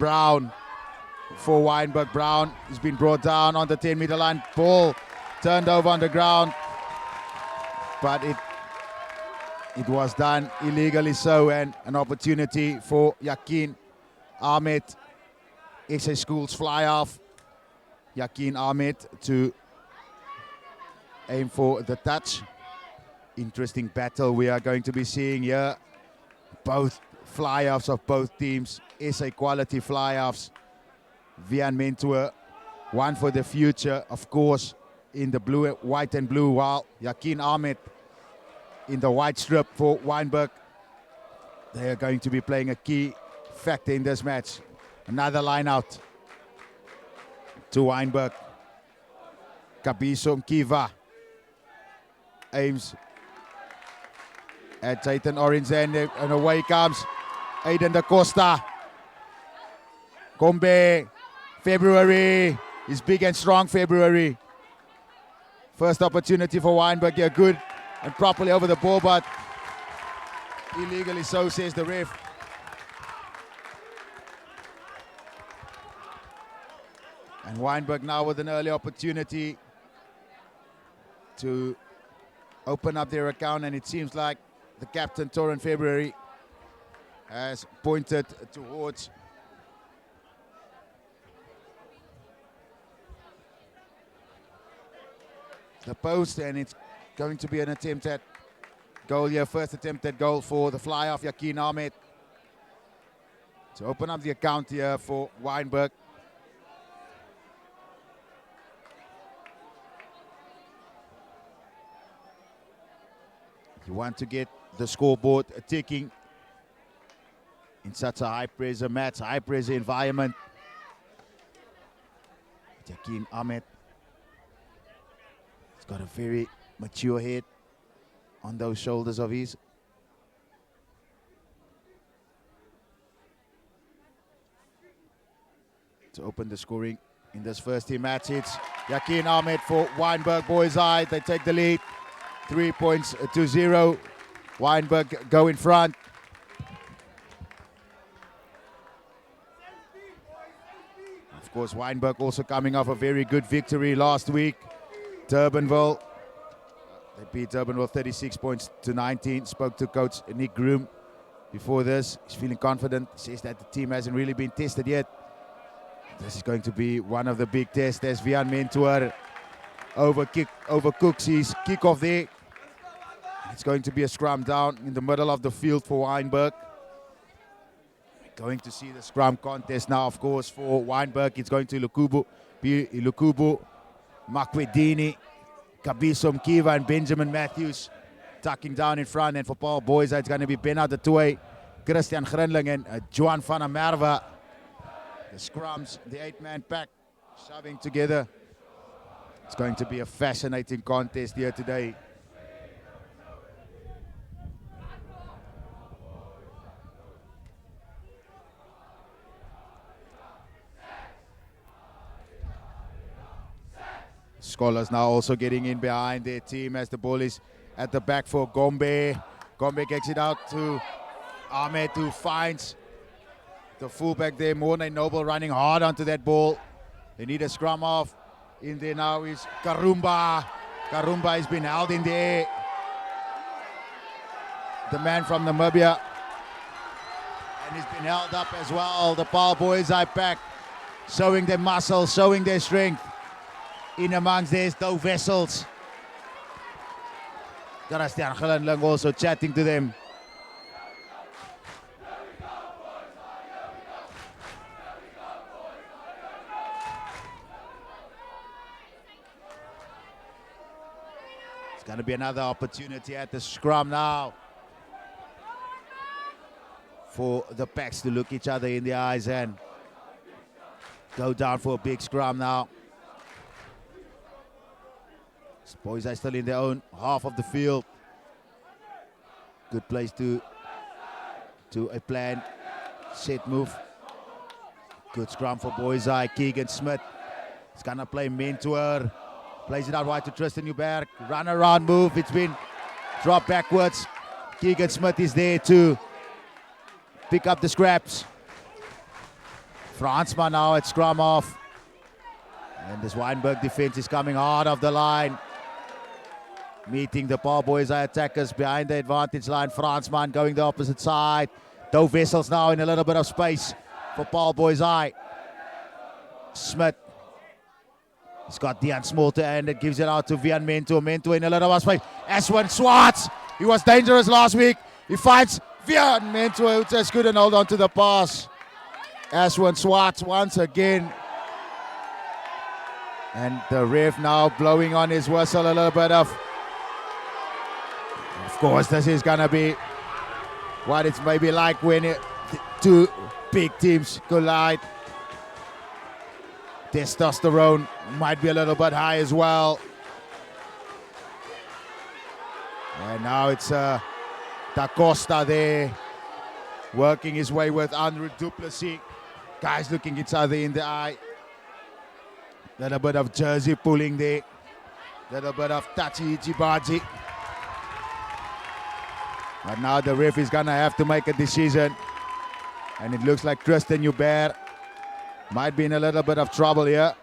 Brown for Wynberg. Brown has been brought down on the 10-meter line. Ball turned over on the ground, but it was done illegally so, and an opportunity for Yakin Ahmed, SA Schools fly off. Yakin Ahmed to aim for the touch. Interesting battle we are going to be seeing here. Both fly-offs of both teams, SA quality fly-offs. Vian Mentor, one for the future, of course, in the blue, white and blue, while Yakin Ahmed in the white strip for Wynberg. They are going to be playing a key factor in this match. Another line out to Wynberg. Kabiso Mkiva aims at Jayton Orange, and away comes Aiden da Costa. Gombe, February is big and strong. February. First opportunity for Wynberg here, good and properly over the ball, but illegally so, says the ref. And Wynberg now with an early opportunity to open up their account, and it seems like the captain, Torren February, has pointed towards the post, and it's going to be an attempt at goal here. First attempt at goal for the fly-off, Yakin Ahmed, to open up the account here for Wynberg. You want to get the scoreboard ticking in such a high-pressure match, high-pressure environment. Yakin Ahmed has got a very mature head on those shoulders of his. To open the scoring in this first team match, it's Yakin Ahmed for Wynberg Boys Eye. They take the lead, 3 points to 0. Wynberg go in front. Of course, Wynberg also coming off a very good victory last week. Durbanville, they beat Durbanville 36 points to 19. Spoke to coach Nick Groom before this. He's feeling confident. He says that the team hasn't really been tested yet. This is going to be one of the big tests as Vian Mentor overcooks his kickoff there. It's going to be a scrum down in the middle of the field for Wynberg. Going to see the scrum contest now, of course, for Wynberg. It's going to be Lukubu, Makwedini, Kabiso Mkiva, and Benjamin Matthews tucking down in front. And for Paarl Boys, it's going to be Benna de Toy, Christian Grinling, and Johan van der Merwe. The scrums, the 8-man pack, shoving together. It's going to be a fascinating contest here today. Scholars now also getting in behind their team as the ball is at the back for Gombe. Gombe gets it out to Ahmed, who finds the fullback there, Morne Noble, running hard onto that ball. They need a scrum off. In there now is Karumba. Karumba has been held in the air. The man from Namibia. And he's been held up as well. The Paarl Boys Eye pack showing their muscle, showing their strength. In amongst these two vessels. Christian Grinling also chatting to them. It's going to be another opportunity at the scrum now for the packs to look each other in the eyes and go down for a big scrum now. Boys are still in their own half of the field. Good place to a plan, set move. Good scrum for Boys Eye. Keegan Smith is gonna play Mentor. Plays it out wide to Tristan Newberg. Run around move. It's been dropped backwards. Keegan Smith is there to pick up the scraps. Fransman now at scrum off. And this Wynberg defense is coming hard off the line. Meeting the Paarl Boys attackers behind the advantage line. Fransman going the opposite side. Doe Wessels now in a little bit of space for Paarl Boys Eye. Smith. He's got Dean Small to end. It gives it out to Vian Mentor. Mentor in a little bit of space. Ashwin Swartz. He was dangerous last week. He finds Vian Mentor, who just couldn't hold on to the pass. Ashwin Swartz once again. And the ref now blowing on his whistle a little bit of course, this is going to be what it's maybe like when two big teams collide. Testosterone might be a little bit high as well. And now it's Da Costa there, working his way with Andrew Duplessis. Guys looking each other in the eye. Little bit of jersey pulling there. Little bit of touchy baji. But now the ref is gonna have to make a decision. And it looks like Tristan Hubert might be in a little bit of trouble here.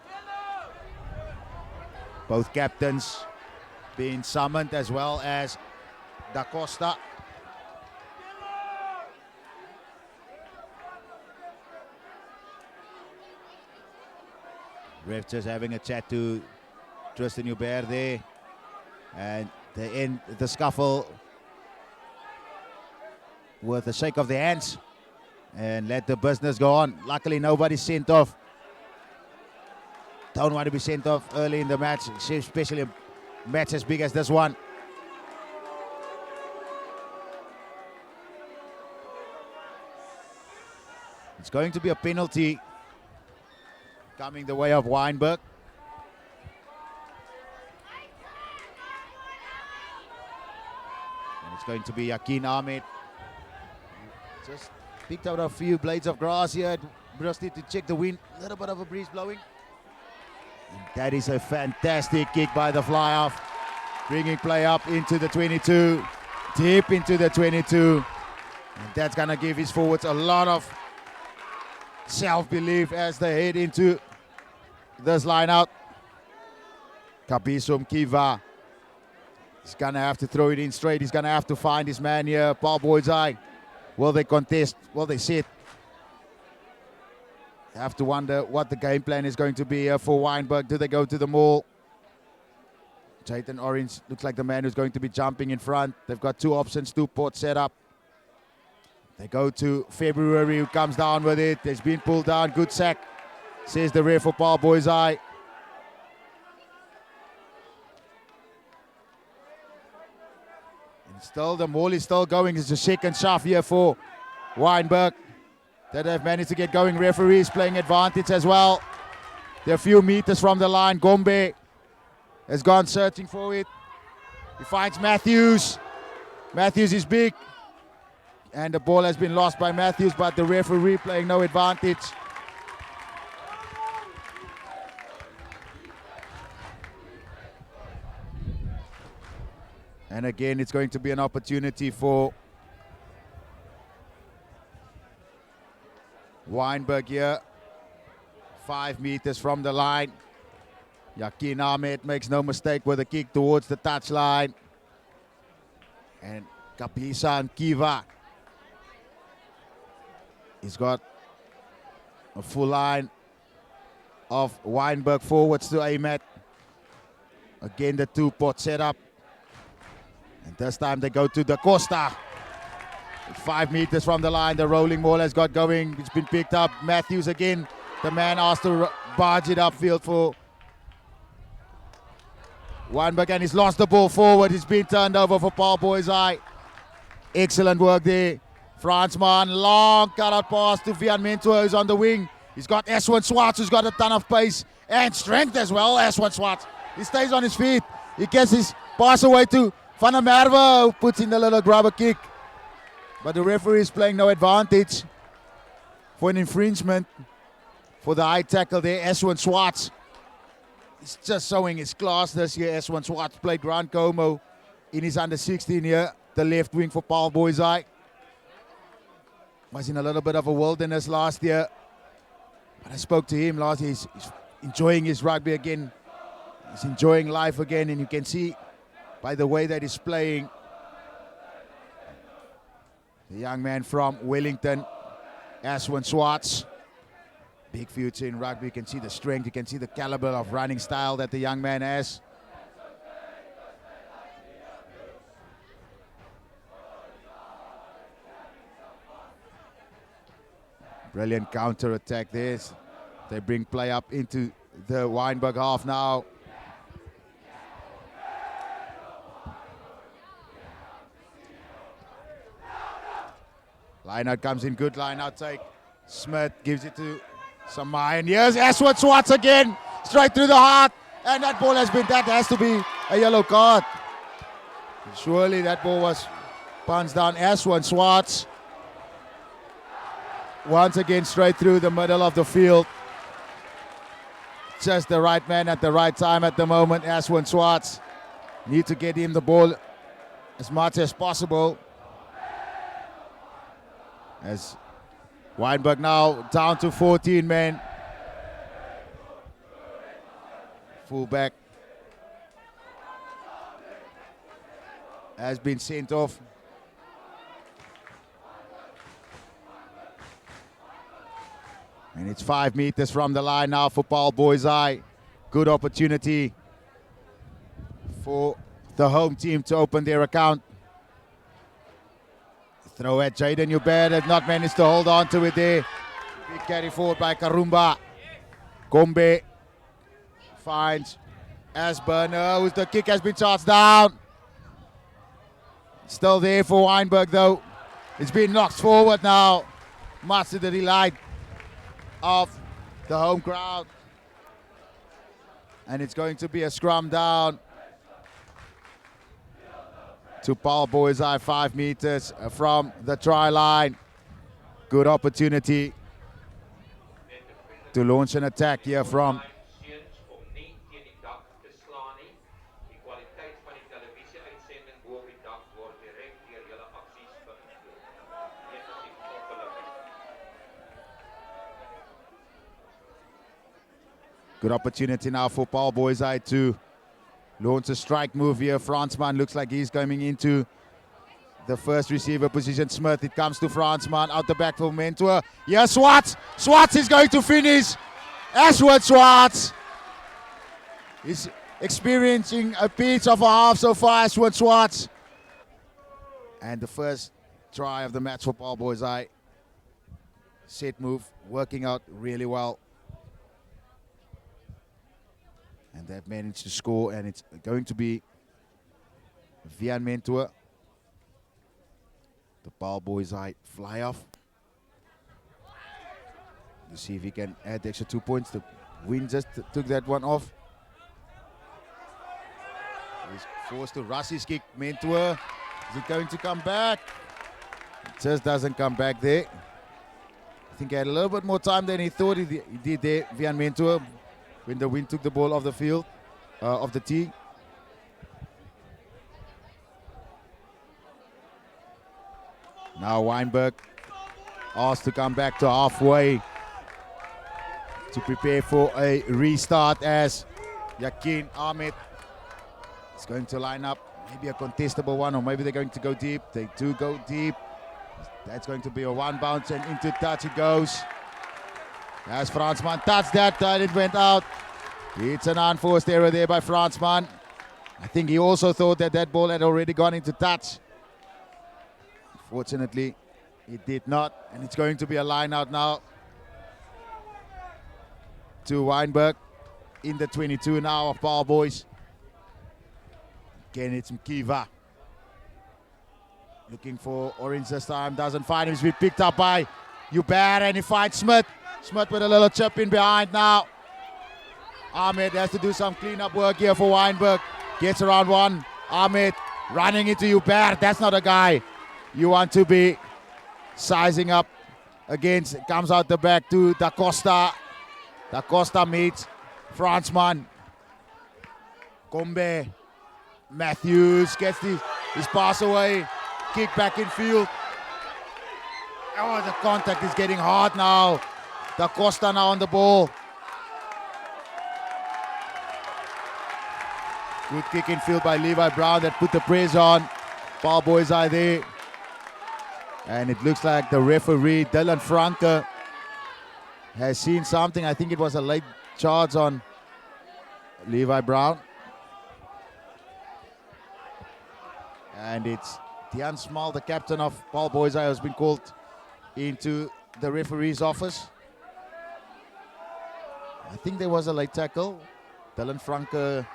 Both captains being summoned as well as Da Costa. Ref just having a chat to Tristan Hubert there. And they end the scuffle with a shake of the hands and let the business go on. Luckily nobody's sent off. Don't want to be sent off early in the match, especially a match as big as this one. It's going to be a penalty coming the way of Wynberg. And it's going to be Yakin Ahmed. Just picked out a few blades of grass here. Just need to check the wind. A little bit of a breeze blowing. And that is a fantastic kick by the fly off. Bringing play up into the 22. Deep into the 22. And that's going to give his forwards a lot of self-belief as they head into this line out. Kabisum Kiva. He's going to have to throw it in straight. He's going to have to find his man here. Paarl Boys Eye. Will they contest? Will they sit? Have to wonder what the game plan is going to be here for Wynberg. Do they go to the maul? Jayden Orange looks like the man who's going to be jumping in front. They've got two options, two ports set up. They go to February, who comes down with it. He's been pulled down. Good sack, says the ref for Paarl Boys Eye. And still, the maul is still going. It's a second shove here for Wynberg. That have managed to get going. Referees playing advantage as well. They're a few meters from the line. Gombe has gone searching for it. He finds Matthews. Matthews is big. And the ball has been lost by Matthews, but the referee playing no advantage. And again, it's going to be an opportunity for Wynberg here. 5 meters from the line. Yakin Ahmed makes no mistake with a kick towards the touchline. And Kapisa and Kiva. He's got a full line of Wynberg forwards to aim at. Again, the two pot set up. And this time they go to Da Costa. 5 meters from the line, the rolling ball has got going. It's been picked up. Matthews again. The man asked to barge it upfield for Wynberg, and he's lost the ball forward. It's been turned over for Paarl Boys Eye. Excellent work there. Fransman, long cut-out pass to Vian Mentor, who's on the wing. He's got Ashwin Swartz, who's got a ton of pace and strength as well. Ashwin Swartz, he stays on his feet. He gets his pass away to Van der Merwe, who puts in the little grubber kick. But the referee is playing no advantage for an infringement for the high tackle there. Ashwin Swartz. He's just showing his class this year. Ashwin Swartz played Grand Como in his under-16 year. The left wing for Paarl Boys Eye. Was in a little bit of a wilderness last year. I spoke to him last year. He's enjoying his rugby again. He's enjoying life again, and you can see by the way that he's playing. The young man from Wellington, Ashwin Swartz. Big future in rugby. You can see the strength, you can see the caliber of running style that the young man has. Brilliant counter attack there. They bring play up into the Wynberg half now. Line out comes in, good line out take. Smith gives it to Samai, and here's Ashwin Swartz again, straight through the heart, and that ball that has to be a yellow card. Surely that ball was punched down. Ashwin Swartz once again straight through the middle of the field. Just the right man at the right time at the moment. Ashwin Swartz need to get him the ball as much as possible. As Wynberg now down to 14 men. Fullback has been sent off. And it's 5 meters from the line now for Paarl Boisai. Good opportunity for the home team to open their account. Throw at Jaden Hubert, has not managed to hold on to it there. Big carry forward by Karumba. Gombe finds Asburner, who's the kick has been charged down. Still there for Wynberg though. It's been knocked forward now, much to the delight of the home crowd. And it's going to be a scrum down to Paarl Boisai, 5 meters from the try line. Good opportunity to launch an attack here from good opportunity now for Paarl Boisai to launch a strike move here. Fransman looks like he's coming into the first receiver position. Smith, it comes to Fransman, out the back for Mentor. Yes, Swartz! Swartz is going to finish. Ashwin Swartz is experiencing a piece of a half so far, Ashwin Swartz. And the first try of the match for Paarl Boisai. Set move, working out really well. And they've managed to score, and it's going to be Vian Mentor. The Paarl Boisai fly off. To see if he can add the extra 2 points. The wind just took that one off. He's forced to rush his kick. Mentor, is it going to come back? It just doesn't come back there. I think he had a little bit more time than he thought he did there, Vian Mentor, when the wind took the ball off the field, of the tee. Now Wynberg asked to come back to halfway to prepare for a restart, as Yakin Ahmed is going to line up. Maybe a contestable one, or maybe they're going to go deep. They do go deep. That's going to be a one bounce, and into touch it goes. As Fransman touched that, it went out. It's an unforced error there by Fransman. I think he also thought that that ball had already gone into touch. Fortunately, it did not, and it's going to be a line out now to Wynberg in the 22 now of Paarl Boys. Again, it's Mkiva looking for Orange this time, doesn't find him. He's been picked up by Hubert, and he finds Smith. Smith with a little chip in behind now. Ahmed has to do some cleanup work here for Wynberg. Gets around one. Ahmed running into Hubert. That's not a guy you want to be sizing up against. Comes out the back to Da Costa. Da Costa meets Fransman. Gombe. Matthews gets his pass away. Kick back in field. Oh, the contact is getting hard now. Da Costa now on the ball. Good kick in field by Levi Brown that put the pressure on Paarl Boyzai there. And it looks like the referee, Dylan Franke, has seen something. I think it was a late charge on Levi Brown. And it's Tian Small, the captain of Paarl Boyzai, has been called into the referee's office. I think there was a late tackle. Dylan Franke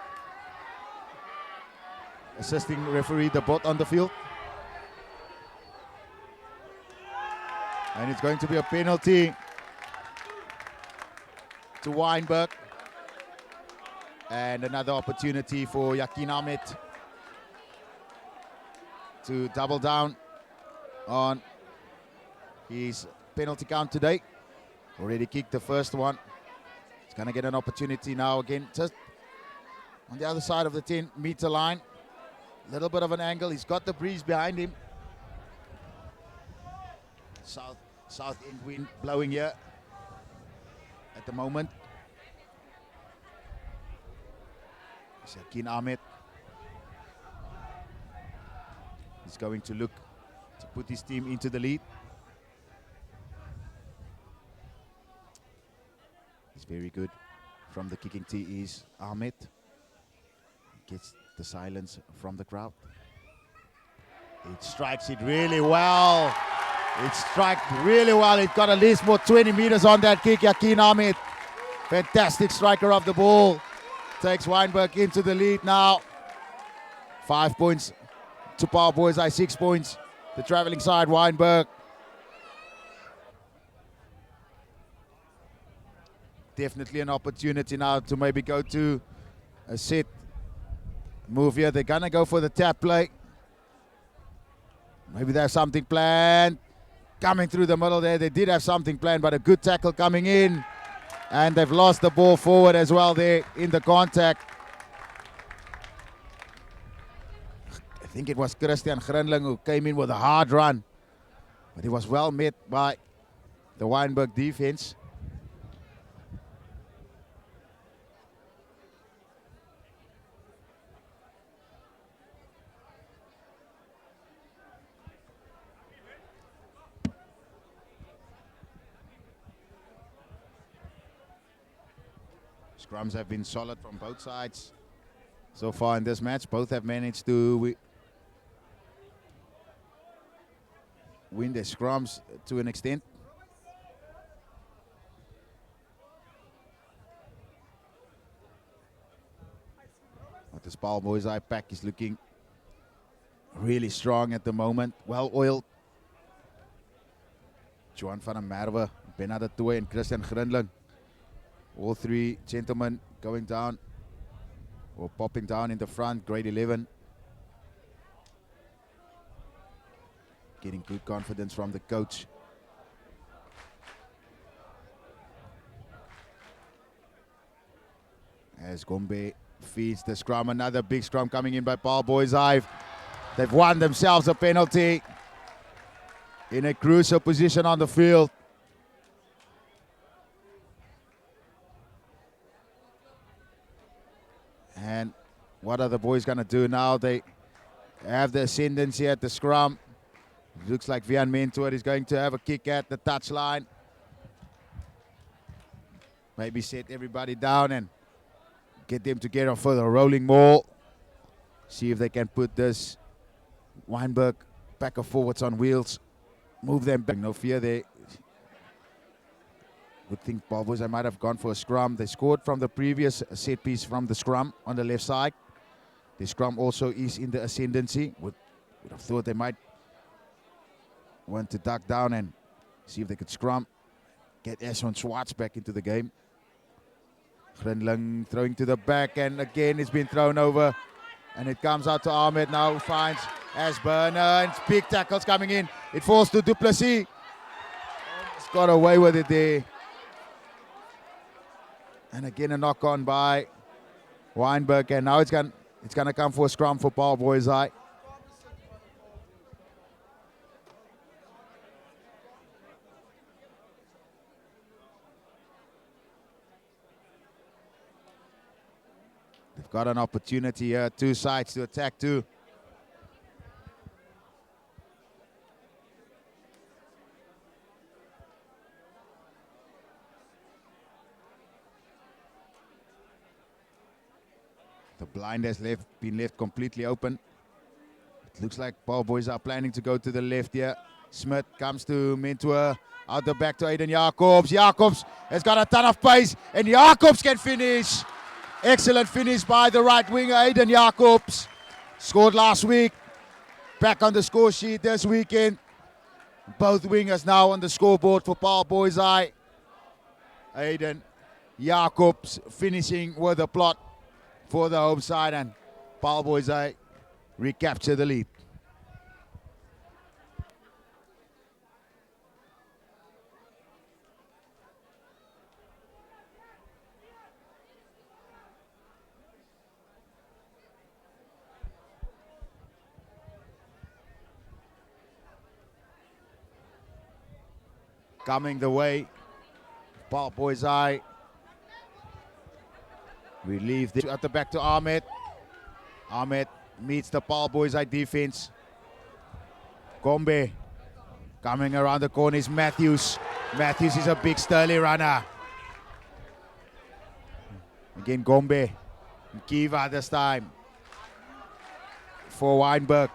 assisting referee De Bot on the field. And it's going to be a penalty to Wynberg. And another opportunity for Yakin Ahmed to double down on his penalty count today. Already kicked the first one. He's going to get an opportunity now again, just on the other side of the 10-meter line. A little bit of an angle. He's got the breeze behind him. South end wind blowing here at the moment. Yakin Ahmed is going to look to put his team into the lead. He's very good from the kicking tee is Ahmed. Gets the silence from the crowd. It strikes it really well. It struck really well. It got at least more 20 meters on that kick. Yakin Ahmed, fantastic striker of the ball. Takes Wynberg into the lead now. 5 points to Paarl Boyzai, 6 points. The traveling side, Wynberg. Definitely an opportunity now to maybe go to a set move here. They're gonna go for the tap play. Maybe there's something planned. Coming through the middle there, they did have something planned, but a good tackle coming in. And they've lost the ball forward as well there in the contact. I think it was Christian Grinling who came in with a hard run. But he was well met by the Wynberg defense. Scrums have been solid from both sides so far in this match. Both have managed to win their scrums to an extent. But this Paarl Boyzai pack is looking really strong at the moment. Well oiled. Johan van der Merwe, Bernard de Tooy and Christian Grinling. All three gentlemen going down or popping down in the front, grade 11. Getting good confidence from the coach. As Gombe feeds the scrum, another big scrum coming in by Paarl Boyzai. They've won themselves a penalty in a crucial position on the field. And what are the boys going to do now? They have the ascendancy at the scrum. It looks like Vian Mentor is going to have a kick at the touchline. Maybe set everybody down and get them together for the rolling maul. See if they can put this Wynberg pack of forwards on wheels. Move them back. No fear there. Would think Paarl Boyzai might have gone for a scrum. They scored from the previous set piece from the scrum on the left side. The scrum also is in the ascendancy. Would have thought they might want to duck down and see if they could scrum. Get Esson Schwartz back into the game. Grinling throwing to the back, and again it's been thrown over. And it comes out to Ahmed now, who finds Ashburn. And big tackles coming in. It falls to Duplessis. He's got away with it there. And again a knock on by Wynberg, and now it's gonna come for a scrum for Paarl Boyzai. got an opportunity here, two sides to attack too. The blind has been left completely open. It looks like Paarl boys are planning to go to the left here. Smith comes to Mentor, out the back to Aiden Jacobs. Jacobs has got a ton of pace, and Jacobs can finish. Excellent finish by the right winger, Aiden Jacobs. Scored last week, back on the score sheet this weekend. Both wingers now on the scoreboard for Paarl Boys Eye. Aiden Jacobs finishing with a plot for the home side, and Paarl Boys Eye recapture the lead. Coming the way, Paarl Boys Eye. We leave this at the back to Ahmed. Ahmed meets the Paarl Boys Eye defense. Gombe coming around the corner is Matthews. Matthews is a big sturdy runner. Again Gombe. Kiva this time for Wynberg.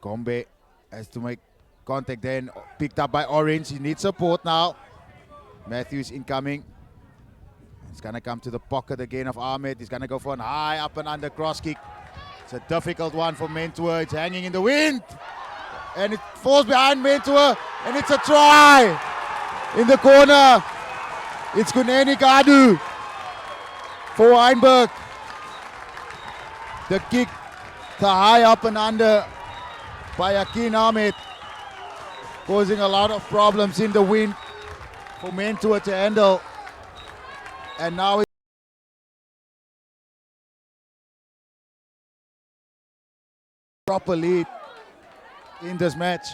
Gombe has to make contact then, picked up by Orange. He needs support now. Matthews incoming. He's going to come to the pocket again of Ahmed. He's going to go for an high up and under cross kick. It's a difficult one for Mentor. It's hanging in the wind. And it falls behind Mentor. And it's a try. In the corner. It's Kuneni Gadu for Wynberg. The kick, the high up and under by Akin Ahmed, causing a lot of problems in the wind for Mentor to handle. And now it's proper lead in this match,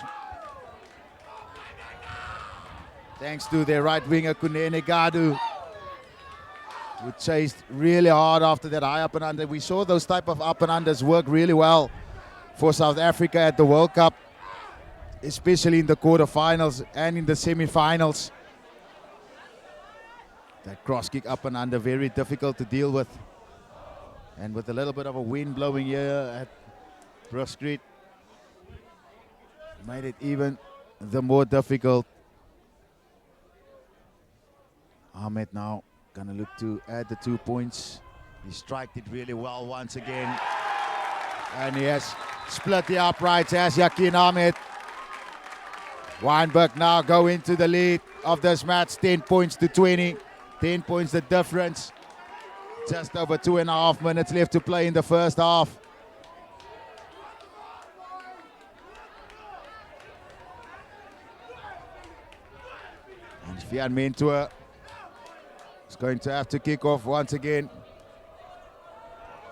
thanks to their right winger Kunene Gadu, who chased really hard after that high up and under. We saw those type of up and unders work really well for South Africa at the World Cup, especially in the quarterfinals and in the semi-finals. That cross kick up and under, very difficult to deal with. And with a little bit of a wind blowing here at Brook Street, made it even the more difficult. Ahmed now gonna look to add the 2 points. He striked it really well once again. And he has split the uprights as Yakin Ahmed. Wynberg now go into the lead of this match, 10 points to 20. 10 points the difference. Just over 2.5 minutes left to play in the first half. And Vian Mentor is going to have to kick off once again.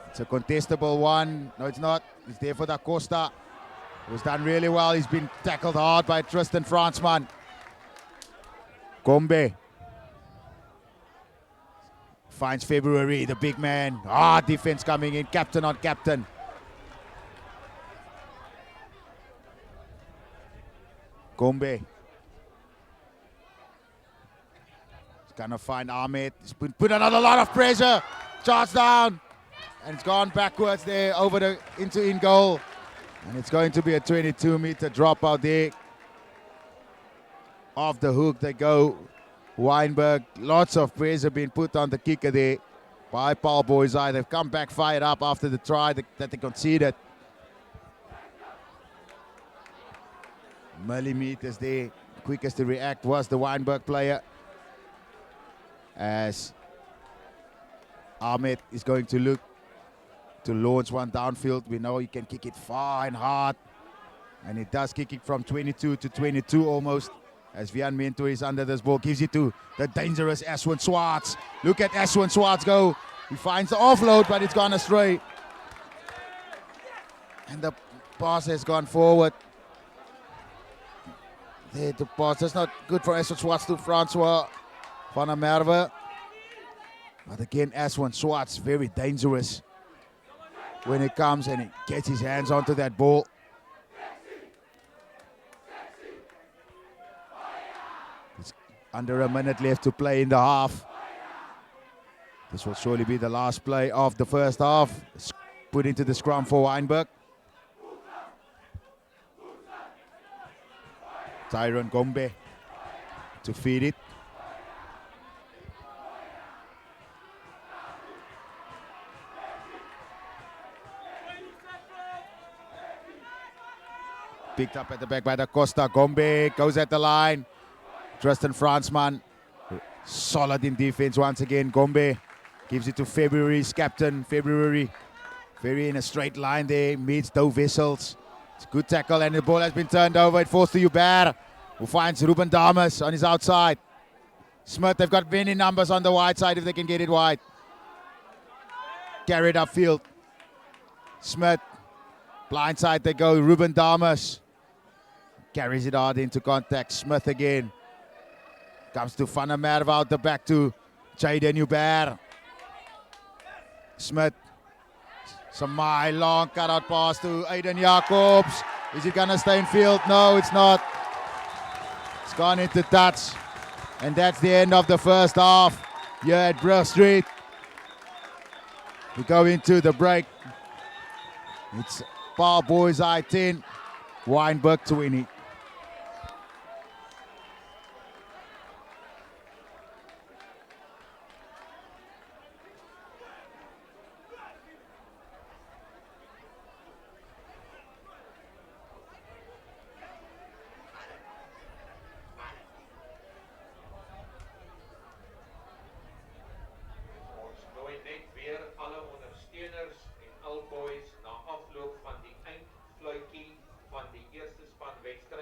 It's a contestable one. No, it's not. It's there for Da Costa. It was done really well. He's been tackled hard by Tristan Fransman. Gombe finds February, the big man. Defense coming in, captain on captain. Gombe. He's gonna find Ahmed. He's put another lot of pressure. Charge down. And it's gone backwards there over into in goal. And it's going to be a 22-meter drop out there. Off the hook they go. Wynberg, lots of pressure being put on the kicker there by Paarl Boys Eye. They've come back fired up after the try that they conceded. Millimeters there. Quickest to react was the Wynberg player. As Ahmed is going to look to launch one downfield. We know he can kick it far and hard. And he does kick it from 22 to 22 almost. As Vian Mentor is under this ball, gives it to the dangerous Ashwin Swartz. Look at Ashwin Swartz go. He finds the offload, but it's gone astray. And the pass has gone forward. There, the pass is not good for Ashwin Swartz to Francois van der Merwe. But again, Aswan Swartz, very dangerous when it comes and he gets his hands onto that ball. It's under a minute left to play in the half. This will surely be the last play of the first half. Put into the scrum for Wynberg. Tyrone Gombe to feed it. Picked up at the back by the Costa. Gombe goes at the line. Tristan Fransman, solid in defense once again. Gombe gives it to February's captain. February, very in a straight line there, meets Doe Vessels. It's a good tackle and the ball has been turned over. It falls to Hubert, who finds Ruben Damas on his outside. Smith, they've got many numbers on the wide side if they can get it wide. Carried upfield. Smith, blind side they go. Ruben Damas carries it out into contact. Smith again. Comes to Van der Merwe out the back to Jaden Hubert. Smith. Some long cutout pass to Aiden Jacobs. Is it going to stay in field? No, it's not. It's gone into touch. And that's the end of the first half here at Brill Street. We go into the break. It's Paarl Boys I 10, Wynberg 20. Na afloop van die eindfluitjie van die eerste span wedstryd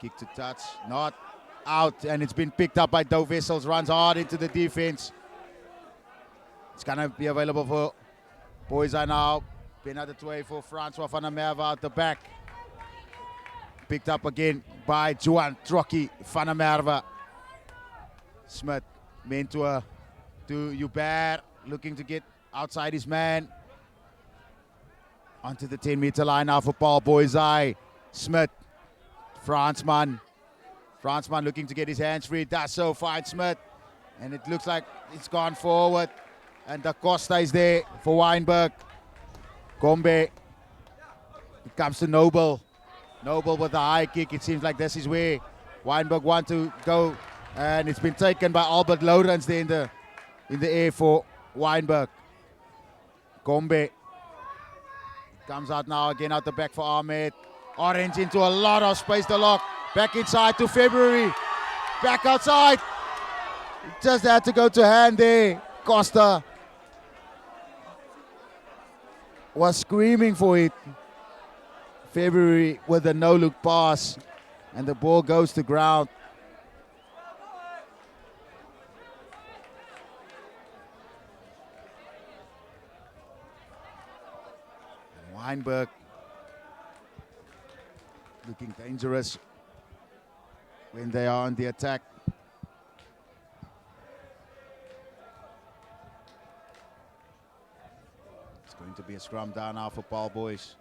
Kick to touch, not out, and it's been picked up by Doe Wessels. Runs hard into the defense. It's gonna be available for Boyzai now. Another way for Francois van der Merwe out the back. Picked up again by Juan Trocchi van der Merwe. Smith Mentor to Hubert, looking to get outside his man. Onto the 10-meter line now for Paarl Boyzai. Smith, Fransman looking to get his hands free. Does so, finds Smith. And it looks like it's gone forward. And Da Costa is there for Wynberg. Gombe. It comes to Noble. Noble with the high kick. It seems like this is where Wynberg want to go. And it's been taken by Albert Lourens there in the air for Wynberg. Gombe. Comes out now again out the back for Ahmed. Orange into a lot of space to lock. Back inside to February. Back outside. Just had to go to hand there. Costa was screaming for it. February with a no-look pass. And the ball goes to ground. Wynberg looking dangerous when they are on the attack. It's going to be a scrum down now for Paarl boys.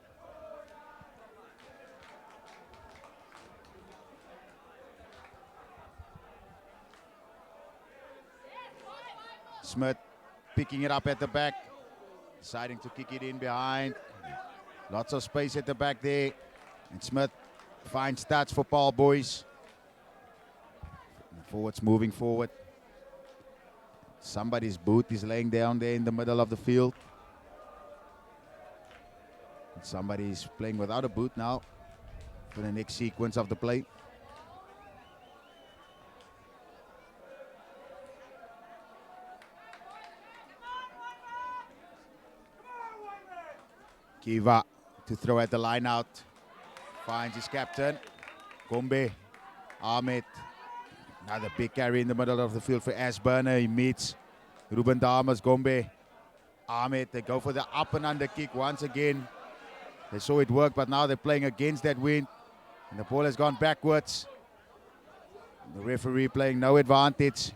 Smith picking it up at the back, deciding to kick it in behind. Lots of space at the back there. And Smith finds touch for Paarl boys. Forwards moving forward. Somebody's boot is laying down there in the middle of the field. And somebody's playing without a boot now for the next sequence of the play. Kiva to throw at the line out. Finds his captain. Gombe. Ahmed. Another big carry in the middle of the field for Ashburner. He meets Ruben Damas. Gombe. Ahmed. They go for the up and under kick once again. They saw it work, but now they're playing against that wind. And the ball has gone backwards. The referee playing no advantage.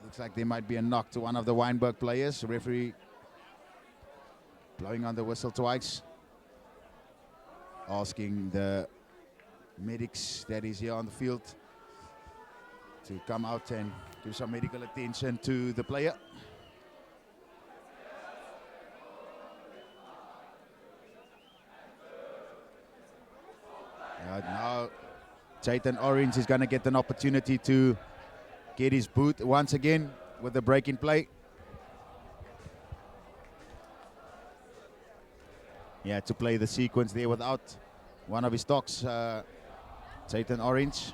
Looks like there might be a knock to one of the Wynberg players. The referee blowing on the whistle twice. Asking the medics that is here on the field to come out and give some medical attention to the player. Now Jayton Orange is going to get an opportunity to get his boot once again with the break in play. Yeah, to play the sequence there without one of his stocks, Jayton Orange.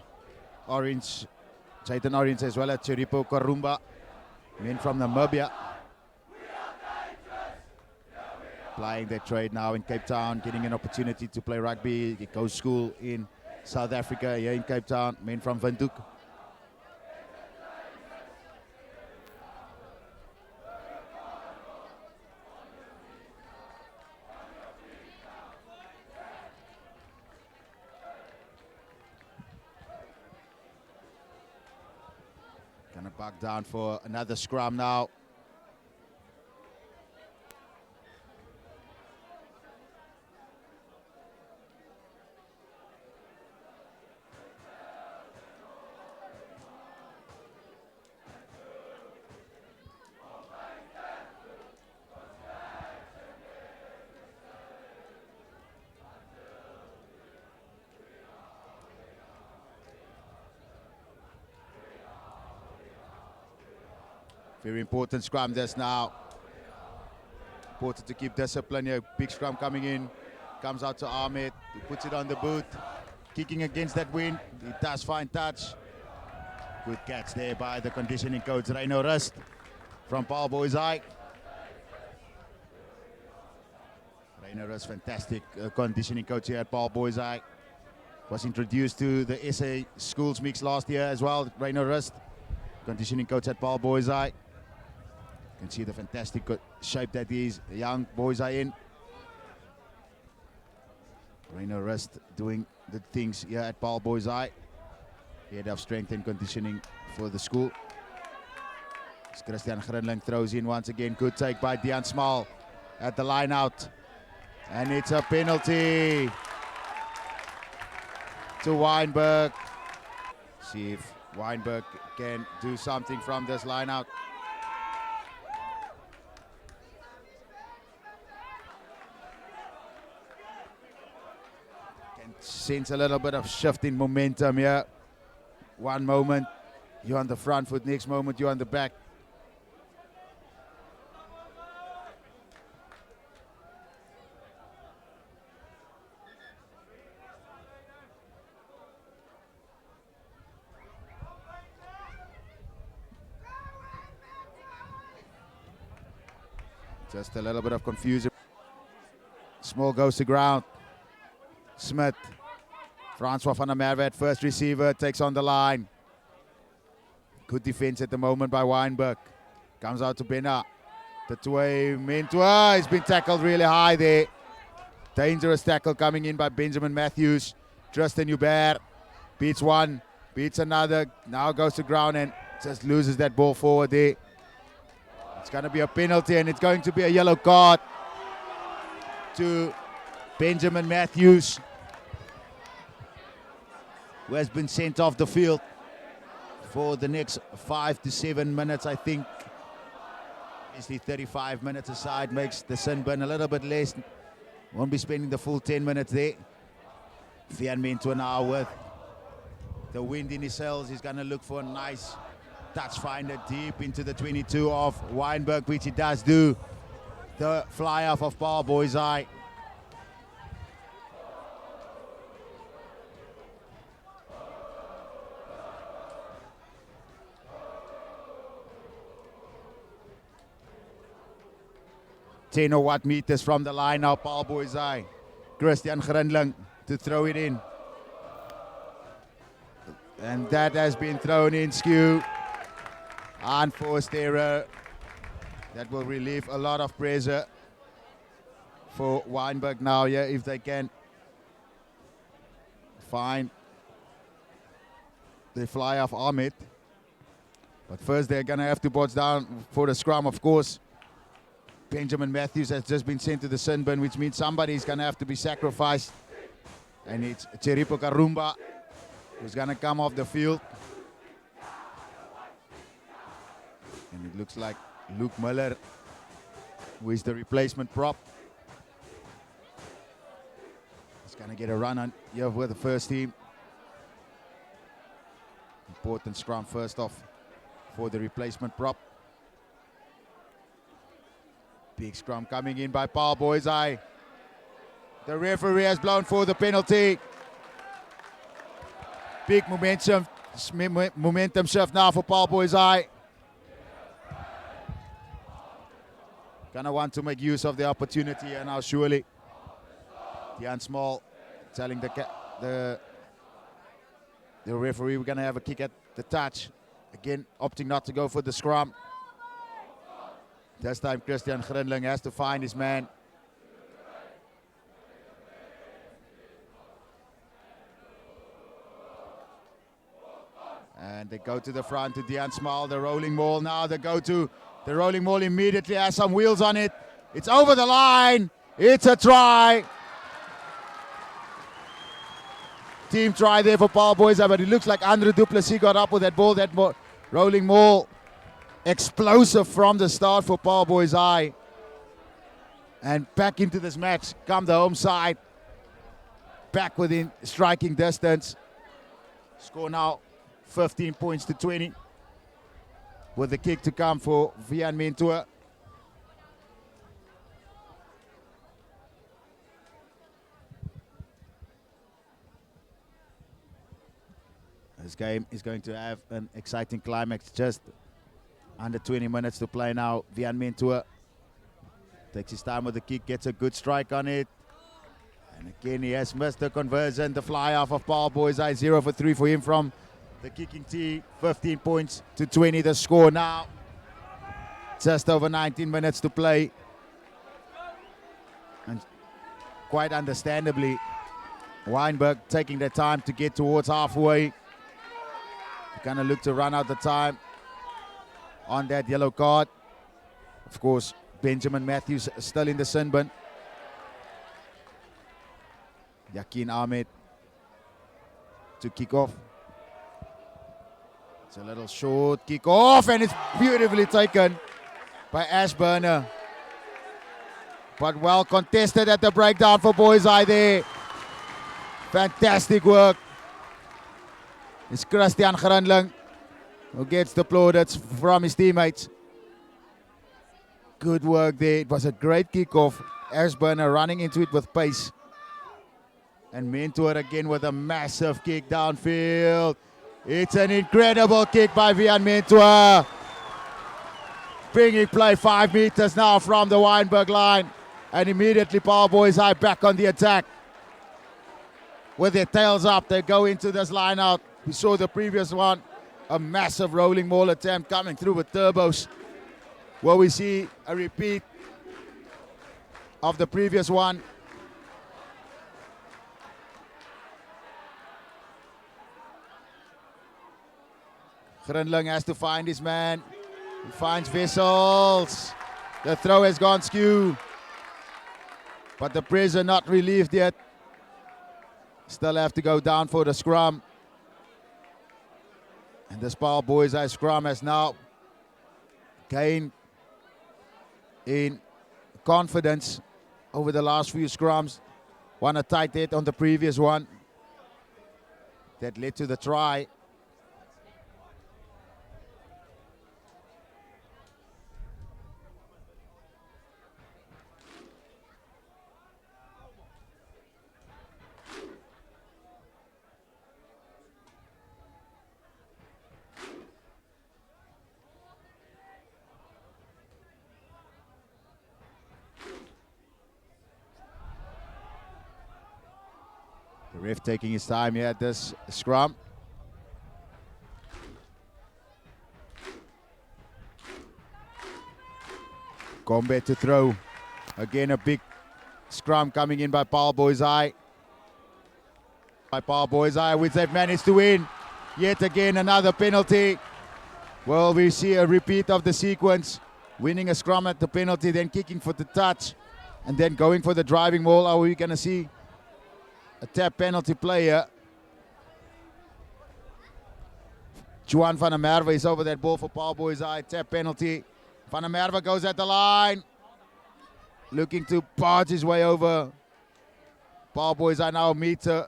Jayton Orange as well as Chiripo Karumba, men from Namibia. Plying their trade now in Cape Town, getting an opportunity to play rugby. He goes to school in South Africa, here in Cape Town, men from Windhoek. Gonna back down for another scrum now. Very important scrum this now. Important to keep discipline here. Big scrum coming in. Comes out to Ahmed. He puts it on the boot. Kicking against that wind. He does find touch. Good catch there by the conditioning coach, Reino Rust from Paarl Boyzai. Rainer is fantastic conditioning coach here at Paarl Boys High. Was introduced to the SA Schools Mix last year as well. Rainer Rust, conditioning coach at Paarl Boys High. You can see the fantastic shape that these young boys are in. Rainer Rust doing the things here at Paarl Boys High. Head of strength and conditioning for the school. As Christian Grinling throws in once again. Good take by Dean Small at the line out. And it's a penalty to Wynberg. See if Wynberg can do something from this line out. Can sense a little bit of shift in momentum here. One moment you're on the front foot, next moment you're on the back. Just a little bit of confusion. Small goes to ground. Smith. Francois van der Merwe, first receiver, takes on the line. Good defense at the moment by Wynberg. Comes out to Bena. The two-way Mentua. He's been tackled really high there. Dangerous tackle coming in by Benjamin Matthews. Tristan Hubert beats one, beats another. Now goes to ground and just loses that ball forward there. It's going to be a penalty and it's going to be a yellow card to Benjamin Matthews, who has been sent off the field for the next 5 to 7 minutes, I think. Obviously 35 minutes aside makes the sin bin a little bit less. Won't be spending the full 10 minutes there. Vian Mentua now with the wind in his sails. He's going to look for a nice touch finder deep into the 22 of Wynberg, which he does do. The fly off of Paarl Boys High. Ten or what meters from the line now, Paarl Boys High. Christian Grinling to throw it in. And that has been thrown in skew. Unforced error. That will relieve a lot of pressure for Wynberg now, yeah, if they can find the fly off Ahmed. But first they're going to have to box down for the scrum, of course. Benjamin Matthews has just been sent to the sin bin, which means somebody's going to have to be sacrificed. And it's Cheripo Karumba who's going to come off the field. And it looks like Luke Miller, who is the replacement prop. He's going to get a run on here with the first team. Important scrum first off for the replacement prop. Big scrum coming in by Paarl Boys High. The referee has blown for the penalty. Big momentum shift now for Paarl Boys High. Gonna want to make use of the opportunity and now surely. Dean Small telling the referee we're gonna have a kick at the touch. Again, opting not to go for the scrum. This time Christian Grinling has to find his man. And they go to the front to Dean Small, the rolling maul now. They go to the rolling maul immediately, has some wheels on it. It's over the line. It's a try. Team try there for Paarl Boys High, but it looks like Andre Duplessis got up with that ball. That rolling maul explosive from the start for Paarl Boys High. And back into this match come the home side. Back within striking distance. Score now 15 points to 20. With the kick to come for Vian Mentua. This game is going to have an exciting climax. Just under 20 minutes to play now. Vian Mentua Takes his time with the kick, gets a good strike on it. And again, he has missed the conversion. The fly off of Paarl Boyzai, 0 for 3 for him from the kicking tee. 15 points to 20 the score now. Just over 19 minutes to play. And quite understandably, Wynberg taking their time to get towards halfway. Kind of look to run out the time on that yellow card. Of course, Benjamin Matthews still in the sin bin. Yakin Ahmed to kick off. It's a little short kick off, and it's beautifully taken by Ashburner. But well contested at the breakdown for Boyzai there. Fantastic work. It's Christian Grandling who gets the plaudits from his teammates. Good work there. It was a great kickoff. Ashburner running into it with pace. And Mentor again with a massive kick downfield. It's an incredible kick by Vian Mentor. Bringing play 5 meters now from the Wynberg line. And immediately Paarl Boyzai back on the attack. With their tails up, they go into this line out. We saw the previous one, a massive rolling maul attempt coming through with turbos. Where we see a repeat of the previous one. Grindling has to find his man. He finds Wessels. The throw has gone skew. But the pressure not relieved yet. Still have to go down for the scrum. And this Paarl Boyzai scrum has now gained in confidence over the last few scrums. Won a tight hit on the previous one. That led to the try. The ref taking his time here at this scrum. Gombe to throw. Again, a big scrum coming in by Paarl Boyzai. Which they've managed to win. Yet again, another penalty. Well, we see a repeat of the sequence. Winning a scrum at the penalty, then kicking for the touch, and then going for the driving maul. Are we going to see a tap penalty player? Juan van der Merwe is over that ball for Paarl Boyzai. Tap penalty. Van der Merwe goes at the line. Looking to barge his way over. Paarl Boyzai now a meter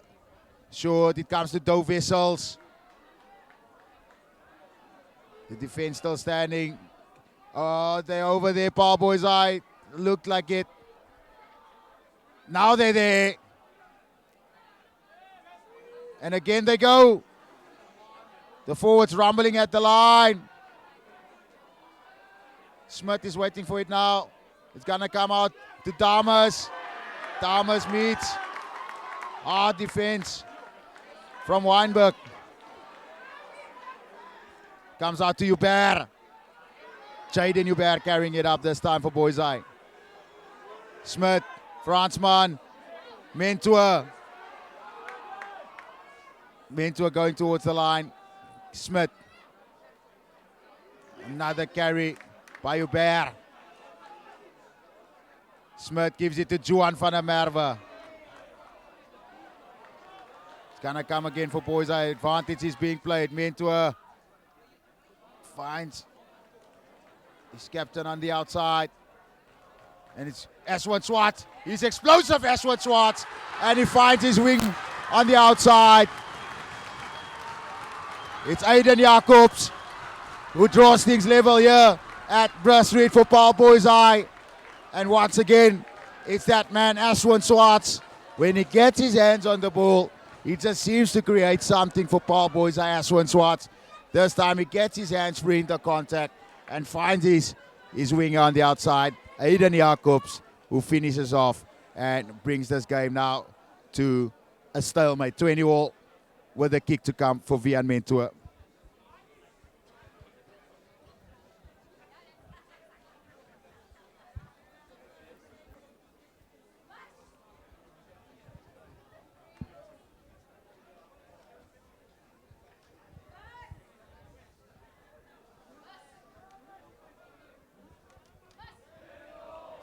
short. It comes to Doe Wessels. The defense still standing. Oh, they're over there. Paarl Boyzai looked like it. Now they're there. And again they go. The forwards rumbling at the line. Smith is waiting for it now. It's going to come out to Damas. Damas meets hard defense from Wynberg. Comes out to Hubert. Jaden Hubert carrying it up this time for Boyzai. Smith, Fransman, Mentor. Mentor going towards the line. Smith. Another carry by Hubert. Smith gives it to Juan van der Merwe. It's going to come again for Boyzai. Advantage is being played. Mentor finds his captain on the outside. And it's Ashwin Swart. He's explosive, Ashwin Swart. And he finds his wing on the outside. It's Aiden Jacobs who draws things level here at Bruce Reed for Paarl Boyzai. And once again, it's that man, Ashwin Swart. When he gets his hands on the ball, he just seems to create something for Paarl Boyzai, Ashwin Swart. This time he gets his hands free in the contact and finds his winger on the outside. Aiden Jacobs, who finishes off and brings this game now to a stalemate. 20-all with a kick to come for Vian Mentor.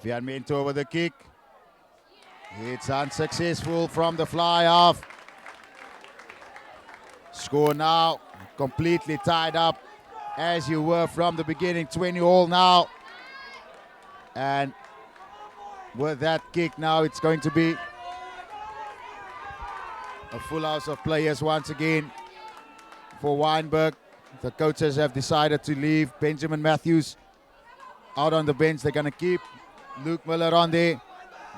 Vian Mentor with a kick. It's unsuccessful from the fly off. Score now completely tied up as you were from the beginning. 20-all now. And with that kick now, it's going to be a full house of players once again for Wynberg. The coaches have decided to leave Benjamin Matthews out on the bench. They're going to keep Luke Miller on there,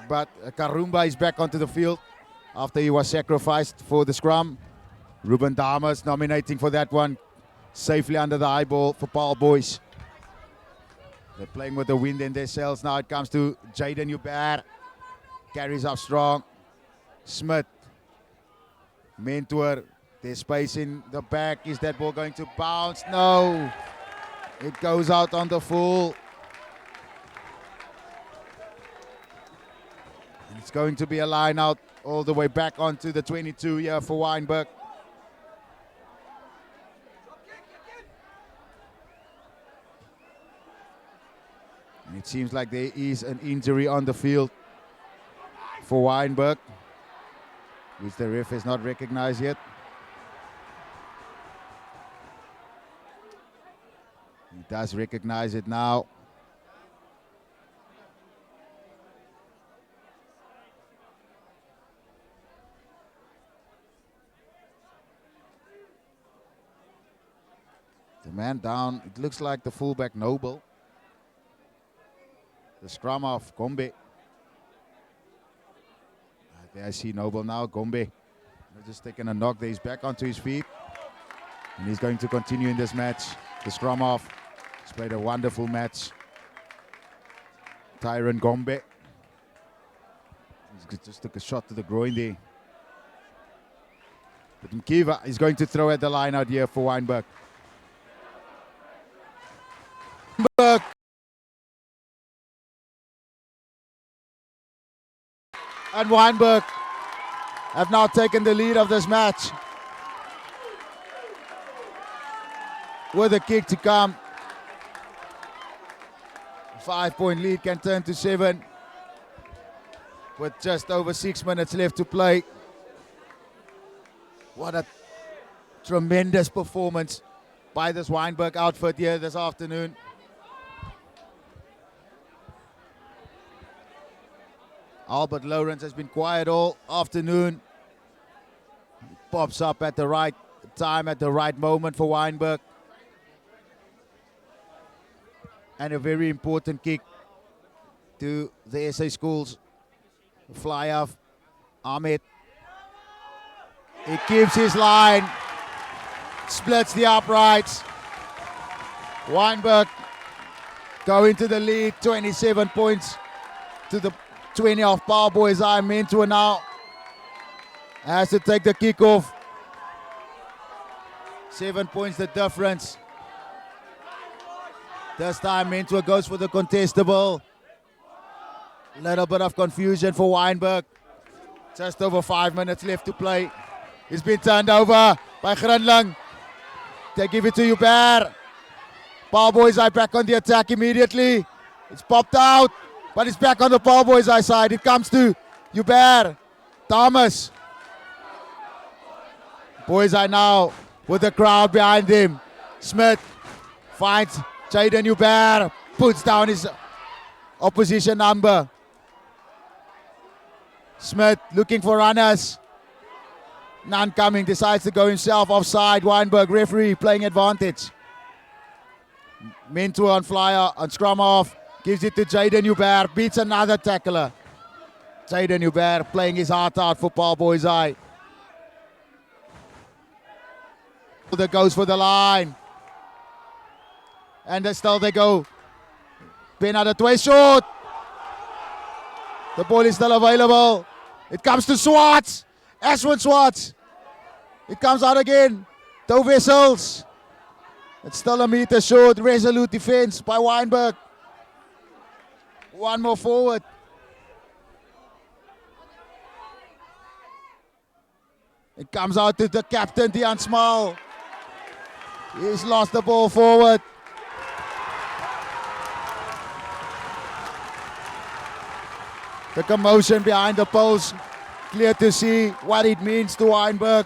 but Karumba is back onto the field after he was sacrificed for the scrum. Ruben Damas nominating for that one, safely under the eyeball for Paarl boys. They're playing with the wind in their sails now. It comes to Jaden Hubert, carries up strong. Smith, Mentor, there's space in the back. Is that ball going to bounce? No, it goes out on the full. It's going to be a line out all the way back onto the 22 here for Wynberg. And it seems like there is an injury on the field for Wynberg, which the ref has not recognized yet. He does recognize it now. The man down, it looks like the fullback Noble. The scrum of Gombe. There I see Noble now, Gombe. Just taking a knock there, he's back onto his feet. And he's going to continue in this match. The scrum off. He's played a wonderful match. Tyron Gombe. He just took a shot to the groin there. But Mkiva is going to throw at the line out here for Wynberg. And Wynberg have now taken the lead of this match. With a kick to come. 5-point lead can turn to 7. With just over 6 minutes left to play. What a tremendous performance by this Wynberg outfit here this afternoon. Albert Lawrence has been quiet all afternoon. He pops up at the right time, at the right moment for Wynberg. And a very important kick to the SA Schools. Fly off Ahmed. He keeps his line, splits the uprights. Wynberg going to the lead, 27 points to the 20 of Paarl boys. I'm into it now. Has to take the kickoff. 7 points the difference. This time Mentor goes for the contestable. Little bit of confusion for Wynberg. Just over 5 minutes left to play. He's been turned over by Grinling. They give it to Hubert. Paarl boys are back on the attack immediately. It's popped out. But it's back on the Paarl boys' side. It comes to Hubert. Thomas. Boys are now with the crowd behind them. Smith finds Jaden Hubert. Puts down his opposition number. Smith looking for runners. None coming. Decides to go himself offside. Wynberg referee playing advantage. Mentor on flyer on scrum off. Gives it to Jaden Hubert, beats another tackler. Jaden Hubert playing his heart out for Paarl boys' eye. That goes for the line. And still they go. Penalty short. The ball is still available. It comes to Swartz. Ashwin Swartz. It comes out again. Toe Wessels. It's still a meter short. Resolute defense by Wynberg. One more forward. It comes out to the captain, Dean Small. He's lost the ball forward. The commotion behind the post. Clear to see what it means to Wynberg.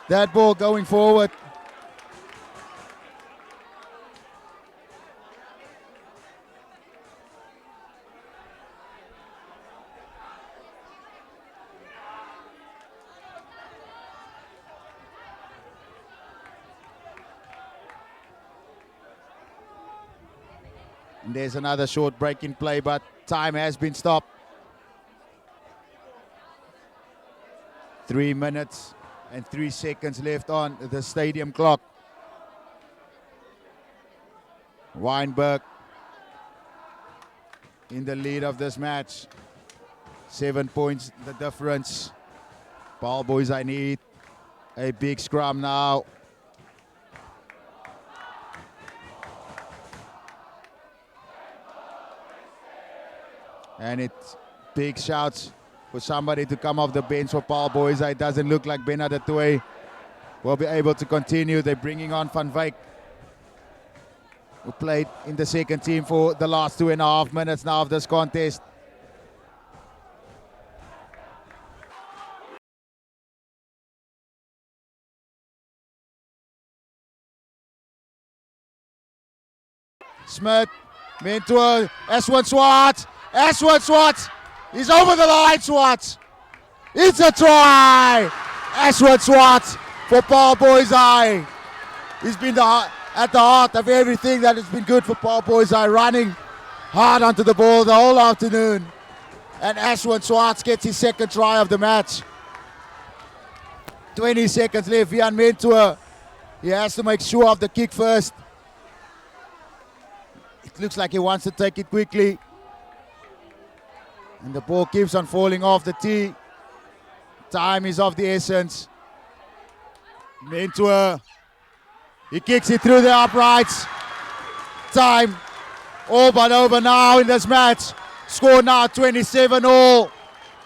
That ball going forward. And there's another short break in play, but time has been stopped. 3 minutes and 3 seconds left on the stadium clock. Wynberg in the lead of this match. 7 points the difference. Paarl boys, I need a big scrum now. And it's big shouts for somebody to come off the bench for Paarl boys. It doesn't look like Bernard Atoy will be able to continue. They're bringing on Van Wyk, who played in the second team for the last 2.5 minutes now of this contest. Smith, Mentor, Ashwin Swartz. Ashwin Swartz. He's over the line, Swartz. It's a try. Ashwin Swartz for Paarl boys. He's been at the heart of everything that has been good for Paarl boys. Running hard onto the ball the whole afternoon. And Ashwin Swartz gets his second try of the match. 20 seconds left. Jan Mentor, he has to make sure of the kick first. It looks like he wants to take it quickly. And the ball keeps on falling off the tee. Time is of the essence. Mentor, he kicks it through the uprights. Time all but over now in this match. Score now 27-all.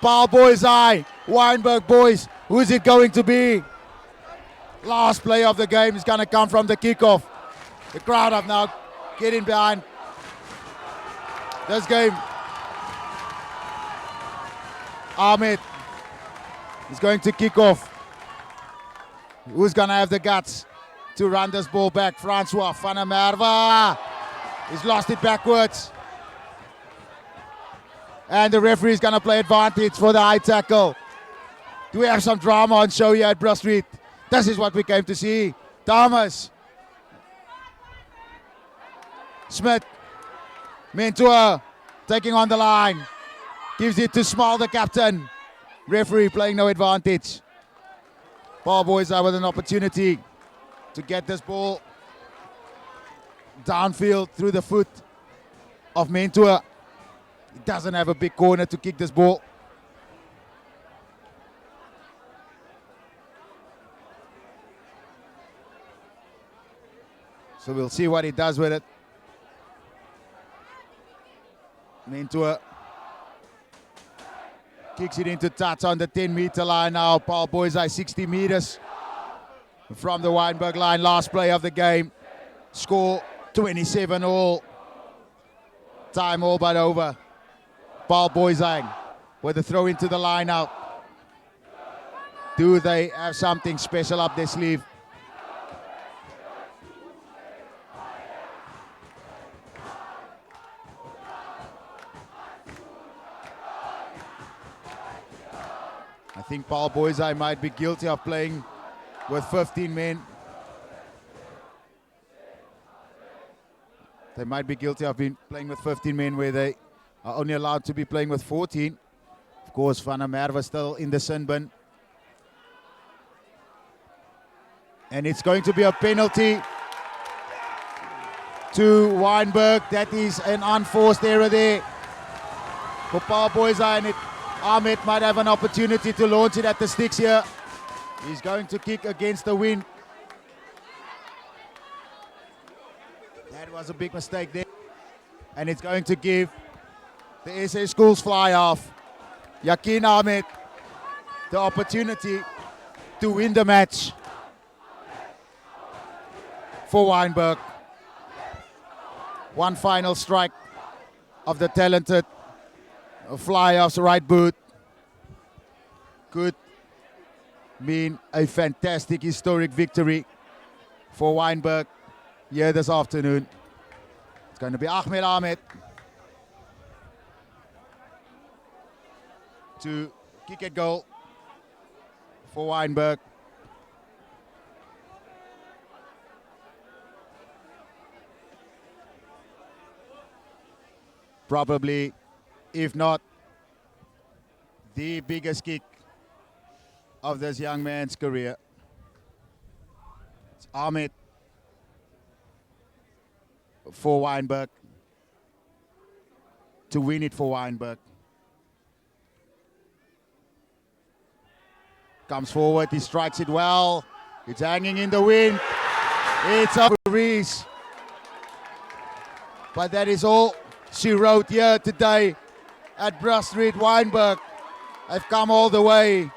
Paarl boys, Wynberg boys. Who is it going to be? Last play of the game is going to come from the kickoff. The crowd have now getting behind this game. Ahmed is going to kick off. Who's going to have the guts to run this ball back? Francois van der Merwe. He's lost it backwards. And the referee is going to play advantage for the high tackle. Do we have some drama on show here at Brill Street? This is what we came to see. Thomas. Smith. Mentor taking on the line. Gives it to Small, the captain. Referee playing no advantage. Paarl boys are with an opportunity to get this ball downfield through the foot of Mentor. He doesn't have a big corner to kick this ball. So we'll see what he does with it. Mentor kicks it into touch on the 10-meter line now. Paarl boys are 60 meters from the Wynberg line. Last play of the game. Score 27-all. Time all but over. Paarl boys with a throw into the line now. Do they have something special up their sleeve? I think Paarl boys might be guilty of playing with 15 men. They might be guilty of being playing with 15 men where they are only allowed to be playing with 14. Of course, Van der Merwe still in the sin bin. And it's going to be a penalty to Wynberg. That is an unforced error there. for Paarl Boys Eye, and Ahmed might have an opportunity to launch it at the sticks here. He's going to kick against the wind. That was a big mistake there. And it's going to give the SA Schools fly off Yakin Ahmed the opportunity to win the match for Wynberg. One final strike of the talented fly-off's right boot could mean a fantastic historic victory for Wynberg here this afternoon. It's going to be Ahmed to kick at goal for Wynberg. Probably, if not the biggest kick of this young man's career. It's Ahmed for Wynberg to win it for Wynberg. Comes forward, he strikes it well. It's hanging in the wind. It's up to Reese. But that is all she wrote here today at Brush Street. Wynberg have come all the way,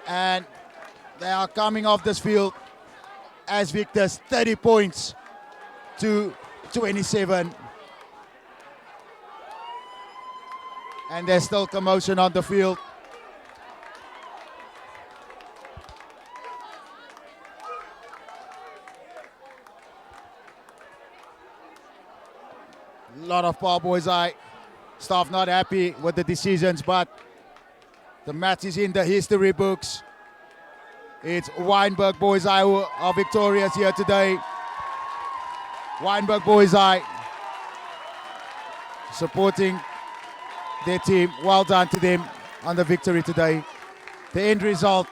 and they are coming off this field as victors, 30 points to 27. And there's still commotion on the field. A lot of Paarl Boys Eye staff not happy with the decisions, but the match is in the history books. It's Wynberg Boys Eye who are victorious here today. Wynberg Boys Eye supporting their team. Well done to them on the victory today. The end result,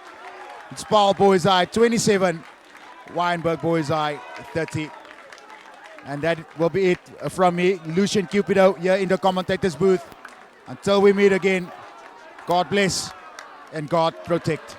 it's Paarl Boys Eye 27, Wynberg Boys Eye 30. And that will be it from me, Lucian Cupido, here in the commentators booth. Until we meet again, God bless and God protect.